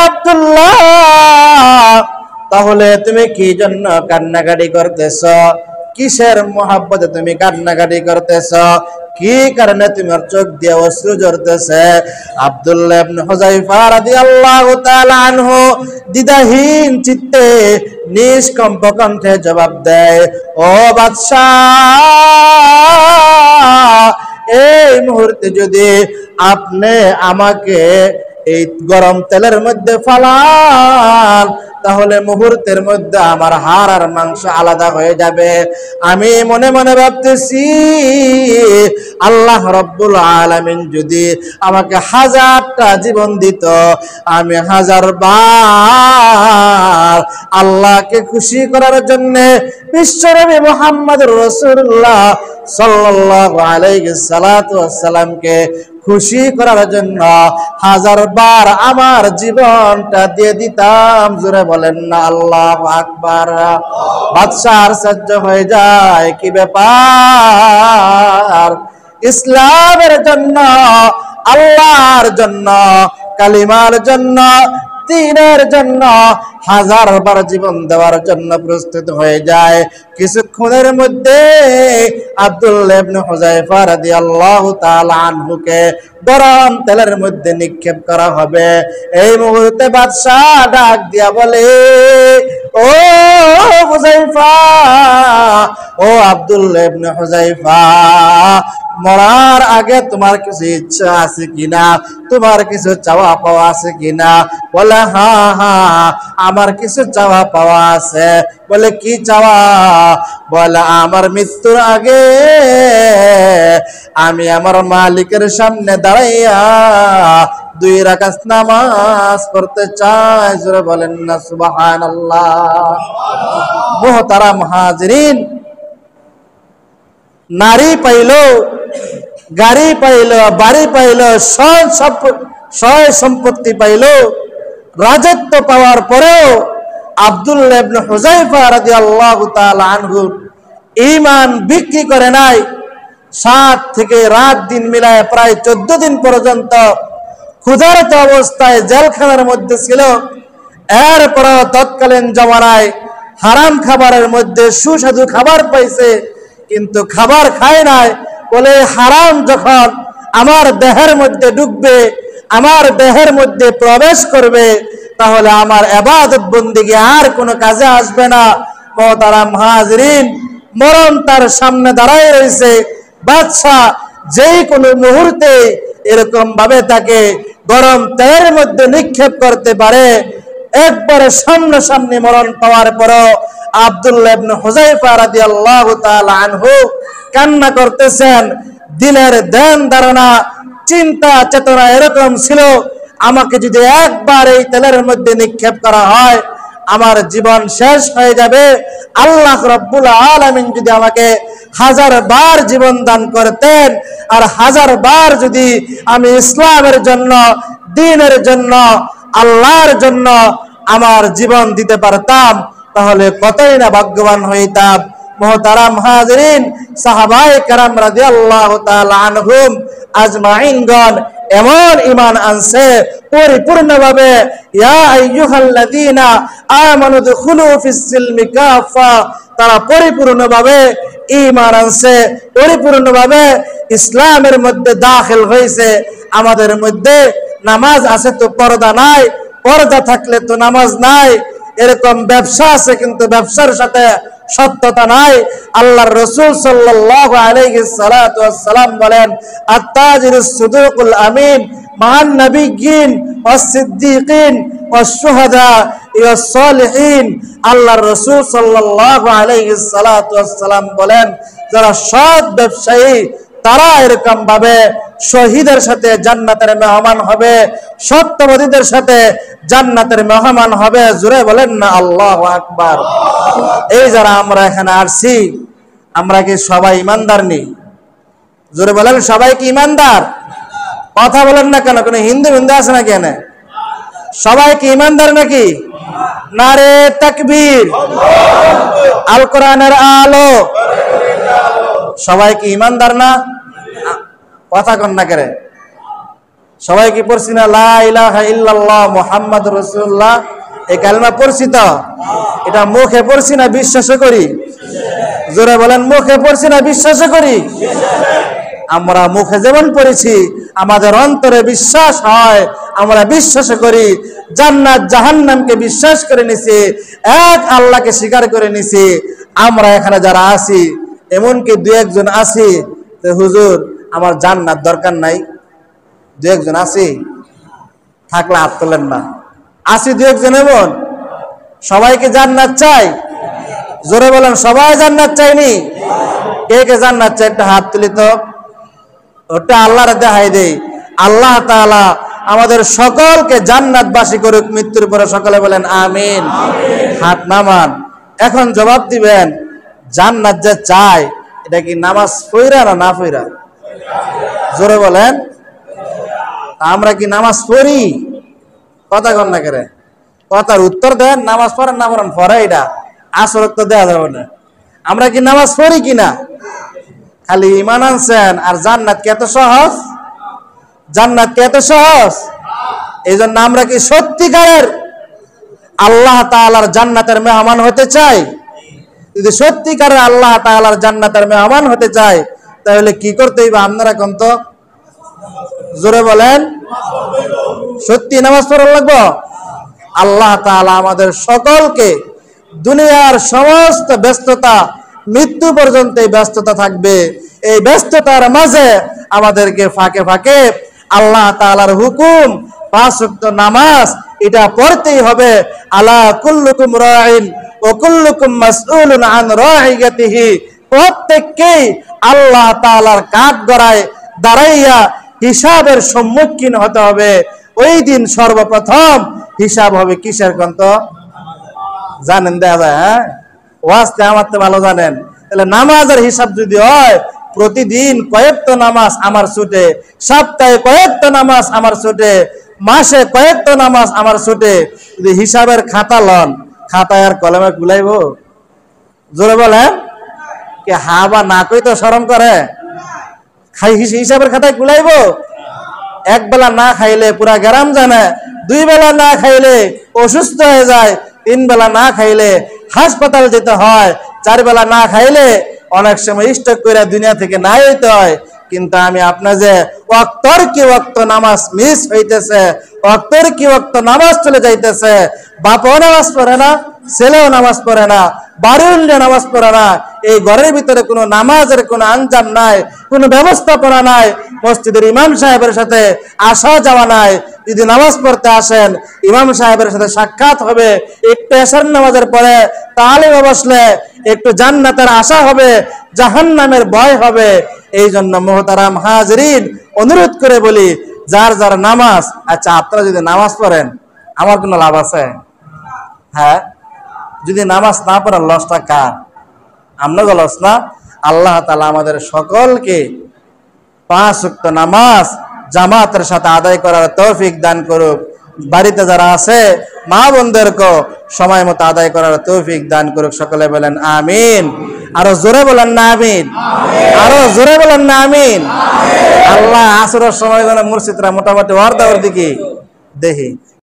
আব্দুল্লাহ, তাহলে তুমি কি জন্য কান্নাকাটি করতেছ? কিসের মোহাব্বতে তুমি কান্নাকাটি করতেছ? কি কারণে তোমার চোখ দিয়ে অশ্রু ঝরতেছে? আব্দুল্লাহ ইবনে হুযায়ফা রাদিয়াল্লাহু তাআলা আনহু দ্বিধাহীন চিত্তে নিষ্কম্প কণ্ঠে জবাব দেয়, ও বাদশাহ, এই মুহূর্তে যদি আপনি আমাকে এই গরম তেলের মধ্যে ফালান, তাহলে মুহূর্তের মধ্যে আমার হাড় আর মাংস আলাদা হয়ে যাবে। আমি মনে মনে ভাবতেছি, আল্লাহ রব্বুল আলামিন যদি আমাকে 1000টা জীবন দিত, আমি 1000 বার আল্লাহকে খুশি করার জন্য বিশ্বনবী মুহাম্মদুর রাসূলুল্লাহ সাল্লাল্লাহু আলাইহি সাল্লাতু ওয়াসসালামকে খুশি করার জন্য 1000 বার আমার জীবনটা দিয়ে দিতাম। জোরে বলেন না আল্লাহু আকবার। বাদশা আশ্চর্য হয়ে যায়, কি ব্যাপার? ইসলামের জন্য, আল্লাহর জন্য, কালিমার জন্য, দ্বীনের জন্য 1000 বার জীবন দেওয়ার জন্য প্রস্তুত হয়ে যায়। কিছুক্ষণের মধ্যে আব্দুল্লাহ ইবনে হুযায়ফা রাদিয়াল্লাহু তাআলা আনহুকে গরম তেলের মধ্যে নিক্ষেপ করা হবে। এই মুহূর্তে বাদশা ডাক দিয়া বলে, ও হুযায়ফা, ও আব্দুল্লাহ ইবনে হুযায়ফা, মরার আগে তোমার কিছু ইচ্ছা আছে কিনা? তোমার কিছু চাওয়া পাওয়া আছে কিনা? বলে, হ্যাঁ হ্যাঁ, আমার কিছু চাওয়া পাওয়া আছে। বলে, কি চাওয়া? বলে, আমার মৃত্যুর আগে আমি আমার মালিকের সামনে দাঁড়াইয়া 2 রাকাত নামাজ পড়তে চাই। জোরে বলেন না সুবহানাল্লাহ। মুহতারাম হাজিরিন, নারী পাইলো, গাড়ি পাইলো, বাড়ি পাইলো, সয় সম্পত্তি পাইলো, রাজত্ব পাওয়ার পরেও আব্দুল্লাহ ইবনে হুযায়ফা রাদিয়াল্লাহু তাআলা আনহু ঈমান বিক্রি করে নাই। 7 থেকে রাত দিন মিলায় প্রায় 14 দিন পর্যন্ত ক্ষুধার্ত অবস্থায় জেলখানার মধ্যে ছিল। এরপরও তৎকালীন জমানায় হারাম খাবারের মধ্যে সুস্বাদু খাবার পাইছে, কিন্তু খাবার খায় নাই। বলে, হারাম যখন আমার দেহের মধ্যে ঢুকবে, আমার দেহের মধ্যে প্রবেশ করবে, তাহলে আমার ইবাদত বন্দেগী আর কোনো কাজে আসবে না। মুহতারাম হাজিরিন, মরণ তার সামনে দাঁড়ায় রয়েছে। বাদশাহ যেই কোনো মুহূর্তে এরকম ভাবে তাকে গরম তেলের মধ্যে নিক্ষেপ করতে পারে। একবারে সামনাসামনি মরণ পাওয়ার পরও আব্দুল্লাহ ইবনে হুযায়ফা রাদিয়াল্লাহু তাআলা আনহু কান্না করতেছেন। দিলের ধ্যান ধারণা, চিন্তা চেতনা এরকম ছিল, আমাকে যদি একবার এই তেলের মধ্যে নিক্ষেপ করা হয়, আমার জীবন শেষ হয়ে যাবে। আল্লাহ রাব্বুল আলামিন যদি আমাকে 1000 বার জীবন দান করতেন, আর 1000 বার যদি আমি ইসলামের জন্য, দ্বীনের জন্য, আল্লাহর জন্য আমার জীবন দিতে পারতাম, তাহলে কতই না ভাগ্যবান হইতাম। মুহতারাম হাজিরিন, সাহাবায়ে কেরাম রাদিয়াল্লাহু তাআলা আনহুম আজমাইনগণ এমন ঈমান আনছে পরিপূর্ণভাবে, ইয়া আইয়ুহাল্লাযীনা আমানু দুখুলু ফিস সিলমি কাফা, তারা পরিপূর্ণভাবে ঈমান আনছে, পরিপূর্ণভাবে ইসলামের মধ্যে দাখিল হয়েছে। আমাদের মধ্যে নামাজ আছে তো পর্দা নাই, পর্দা থাকলে তো নামাজ নাই। এরকম ব্যবসা আছে কিন্তু ব্যবসার সাথে সত্যতা নাই। আল্লাহর রাসূল সাল্লাল্লাহু আলাইহি সাল্লাতু ওয়াসসালাম বলেন, আত-তাজিরুস সুদুকুল আমিন মান নাবিয়্যিন ওয়াস সিদ্দীকিন ওয়াস শুহাদা ওয়াস সালিহিন। আল্লাহর রাসূল সাল্লাল্লাহু আলাইহি সাল্লাতু ওয়াসসালাম বলেন, যারা সৎ ব্যবসায়ী তারা এরকম ভাবে শহীদের সাথে জান্নাতের মেহমান হবে, সত্যবাদীদের সাথে জান্নাতের মেহমান হবে। জোরে বলেন না আল্লাহু আকবার। এই যারা আমরা এখানে আসছি, আমরা কি সবাই ইমানদার নেই? জোরে বলেন, সবাই কি ইমানদার? কথা বলেন না কেন? কোনো হিন্দু আছে না কেন? সবাই কি ইমানদার নাকি? নারে তাকবীর, আল কোরআনের আলো। সবাই কি ইমানদার না? কথা কন না করে। সবাই কি পড়ছি না লা ইলাহা ইল্লাল্লাহ মুহাম্মাদুর রাসূলুল্লাহ? এই কালেমা পড়ছি তো? এটা মুখে পড়ছি না বিশ্বাস করি? জোরে বলেন, মুখে পড়ছি না বিশ্বাস করি? আমরা মুখে যেমন পড়েছি, আমাদের অন্তরে বিশ্বাস হয়, আমরা বিশ্বাস করি। জান্নাত জাহান্নামকে বিশ্বাস করে নিছি, এক আল্লাহকে স্বীকার করে নিছি। আমরা এখানে যারা আছি, এমনকি দু একজন আছি যে হুজুর আমার জান্নাত দরকার নাই, দু একজন আছি, থাকলে হাত তোলেন না। আছি দু একজন এমন। সবাইকে জান্নাত চাই? জোরে বলেন, সবাই জান্নাত চাইনি? কে কে জান্নাত চাই একটা হাত তুলি তো। ওটা আল্লাহর দেখাই দেই। আল্লাহ তাআলা আমাদের সকলকে জান্নাতবাসী করুক মৃত্যুর পরে। সকলে বলেন আমিন। হাত নামান। এখন জবাব দিবেন, জান্নাত যে চায় এটা কি নামাজ পড়া না না পড়া? জোরে বলেন। আমরা কি নামাজ পড়ি? কথা কন না করে, কথার উত্তর দেন। নামাজ পড়েন না পড়েন পরে এটা আসর তো দেওয়া যাবে না। আমরা কি নামাজ পড়ি কিনা? খালি ঈমান আনছেন আর জান্নাত কি এত সহজ? জান্নাত কি এত সহজ? এই জন্য আমরা কি সত্যিকারের আল্লাহ তাআলার জান্নাতের মেহমান হতে চাই? যদি সত্যিকারের আল্লাহ তাআলার জান্নাতের মেহমান হতে চাই, তাহলে কি করতে হইবে আপনারা কোন তো? জোরে বলেন। সত্যি নামাজ পড়া লাগবে। আল্লাহ তাআলা আমাদের সকলকে, দুনিয়ার সমস্ত ব্যস্ততা, মৃত্যু পর্যন্ত এই ব্যস্ততা থাকবে, এই ব্যস্ততার মাঝে আমাদেরকে ফাঁকে ফাঁকে আল্লাহ তাআলার হুকুম 5 ওয়াক্ত নামাজ এটা পড়তেই হবে। আলা কুল্লুকুম রাইন ওয়া কুল্লুকুম মাসউলুন আন রাইয়াতিহি। প্রত্যেককেই আল্লাহ তাআলার কাঠগড়ায় দাঁড়াইয়া হিসাবের সম্মুখীন হতে হবে। ওই দিন সর্বপ্রথম হিসাব হবে কিসের? কন্ত জানেন? দেয়া যায়। হ্যাঁ, ওয়াজতে আমার তো ভালো জানেন। তাহলে নামাজের হিসাব যদি হয়, প্রতিদিন কয়েকটা নামাজ আমার ছুটে, সপ্তাহে কয়েকটা নামাজ আমার ছুটে, মাসে কয়েকটা নামাজ আমার ছুটে, যদি হিসাবের খাতা লন, খাতায় আর কলমে গুলাইব? জোরে বলেন। কি হা বা না কই তো শরম করে? হিসাবের খাতায় গুলাইব? এক বেলা না খাইলে পুরা গ্রাম জানে, 2 বেলা না খাইলে অসুস্থ হয়ে যায়, 3 বেলা না খাইলে হাসপাতাল যেতে হয়, 4 বেলা না খাইলে অনেক সময় স্ট্রোক করে দুনিয়া থেকে না হইতে হয়। কিন্তু আমি আপনার যে ওয়াক্তর কি ওয়াক্ত নামাজ মিস হইতেছে, ওয়াক্তর কি ওয়াক্ত নামাজ চলে যাইতেছে, বাপও নামাজ পড়ে না, ছেলেও নামাজ পড়ে না, বাড়ির নামাজ পড়ে না, এই ঘরের ভিতরে কোনো নামাজের কোনো আঞ্জাম নাই, কোনো ব্যবস্থাপনা নাই, মসজিদের ইমাম সাহেবের সাথে আসা যাওয়া নাই। যদি নামাজ পড়তে আসেন, ইমাম সাহেবের সাথে সাক্ষাৎ হবে, একটু এশার নামাজের পরে তালিমে বসলে একটু জান্নাতের আশা হবে, জাহান্নামের ভয় হবে। এই জন্য মুহতারাম হাজরিন, অনুরোধ করে বলি, যার যার নামাজ, আচ্ছা আপনারা যদি নামাজ পড়েন আমার কোনো লাভ আছে? হ্যাঁ, যদি নামাজ না পড়ার লসটা কার? আপনাদের লস না? আল্লাহ তাআলা আমাদের সকলকে 5 ওয়াক্ত নামাজ জামাতের সাথে আদায় করার তৌফিক দান করুক। বাড়িতে যারা আছে মা বোনদেরকে সময় মতো আদায় করার তৌফিক দান করুক। সকলে বলেন আমিন। আরো জোরে বলেন না আমিন? আরো জোরে বলেন না আমিন? আল্লাহ আসরের সময় যেন মসজিদরা মোটামুটি অর্ধেকের দিকে দেখি